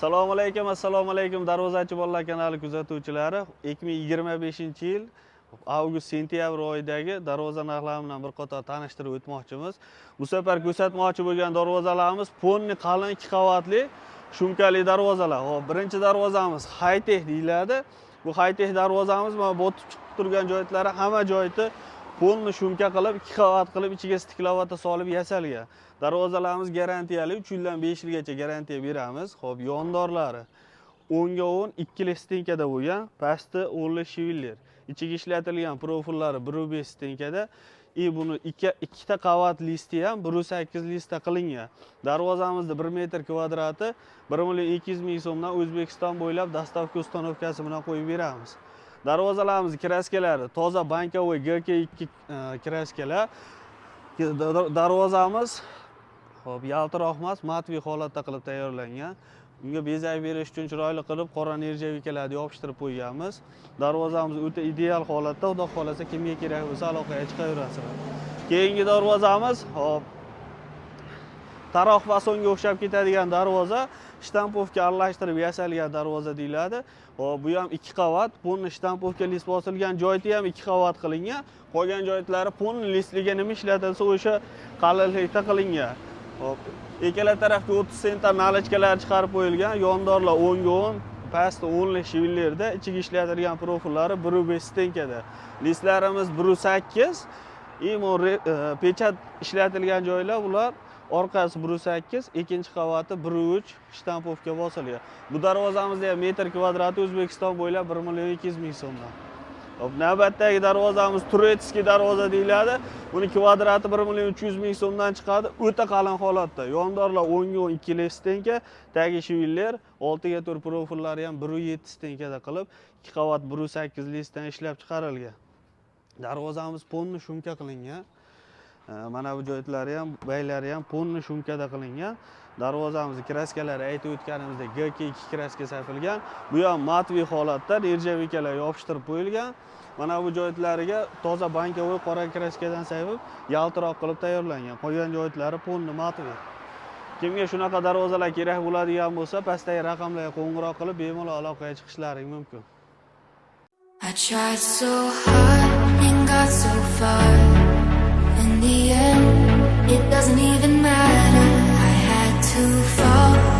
Assalomu alaykum Darvozachi bolalar kanali kuzatuvchilari. 2025-yil avgust-sentyabr oyidagi darvoza narxlari bilan bir qator tanishtirib o'tmoqchimiz. Bu safar ko'rsatmoqchi bo'lgan darvozalarimiz ponni qalin 2 qavatli shumkali darvozalar. Hop, birinchi darvozamiz high-tech deyiladi. Bu high-tech darvozamiz mana botib chiqib turgan joylari hamma joyida ponni shumka qilib 2 qavat qilib ichiga stiklavata solib yasalgan. Darvozalarimiz garantiyali 3 yildan 5 yilgacha garantiya beramiz. Xo'p, yondorlari 10 ga 10 ikkili stenkada bo'lgan, pasti o'nli shivillar. Ichiga ishlatilgan profillari 1.5 stenkada. Buni ikkita qavat listi ham 1.8 listda qilingan. Darvozamizda 1 metr kvadrati 1.200.000 so'mdan O'zbekiston bo'ylab dastavka ustanovkasi bilan qo'yib beramiz. Darvozalarimiz kraskalari toza bankovoy GK2 kraskalar. Darvozamiz hop, yaltiroq emas, matviy holatda qilib tayyorlangan. Unga bezak berish uchun chiroyli qilib qora nerjavikalarni yopishtirib qo'yganmiz. Darvozamiz o'ta ideal holatda, xudo xolasa kimga kerak bo'lsa aloqaga chiqaverasizlar. Keyingi darvozamiz hop, taroq fasonga o'xshab ketadigan darvoza, shtampovka aralashtirib yasalgan darvoza deyiladi. Hop, bu ham 2 qavat, ponni shtampovka list bosilgan joyda ham 2 qavat qilingan. Qolgan joylari ponni listliga nima ishlatilsa o'sha qalinlikda qilingan. Hop, ikkala tarafga 30 sentdan nalichkalar chiqarib qo'yilgan, yondorlar 10 ga 10, pasti 10 li shivillarda, ichiga ishlatilgan profillari 1.5 stenkada. Listlarimiz 1.8, pechat ishlatilgan joylar bular orqasi 1.8, ikkinchi qavati 1.3 shtampovka bosilgan. Bu darvozamizda ham metr kvadrati O'zbekiston bo'ylab 1.200.000 so'mdan. Hop, navbatdagi darvozamiz turetskiy darvoza deyiladi. Buni kvadrati 1.300.000 so'mdan chiqadi. O'ta qalin holatda. Yondorlar 10 ga 10 ikkili stenka, tagi shivillar, 6 ga 4 profillari ham 1.7 stenkada qilib 2 qavat 1.8 listdan ishlab chiqarilgan. Darvozamiz ponni shumka qilingan. Mana bu joylari ham, baylari ham ponni shumkada qilingan. Darvozamiz kraskalari aytib o'tganimizda GK2 kraska sapilgan. Bu ham matviy holatda nerjavikalar yopishtirib qo'yilgan. Mana bu joylariga toza bankovoy qora kraskadan sapib, yaltiroq qilib tayyorlangan. Qolgan joylari ponni matviy. Kimga shunaqa darvozalar kerak bo'ladigan bo'lsa, pastdagi raqamlarga qo'ng'iroq qilib bemalol aloqaga chiqishlaring mumkin. I tried so hard and got so far. In the end, it doesn't even matter. I had to fall.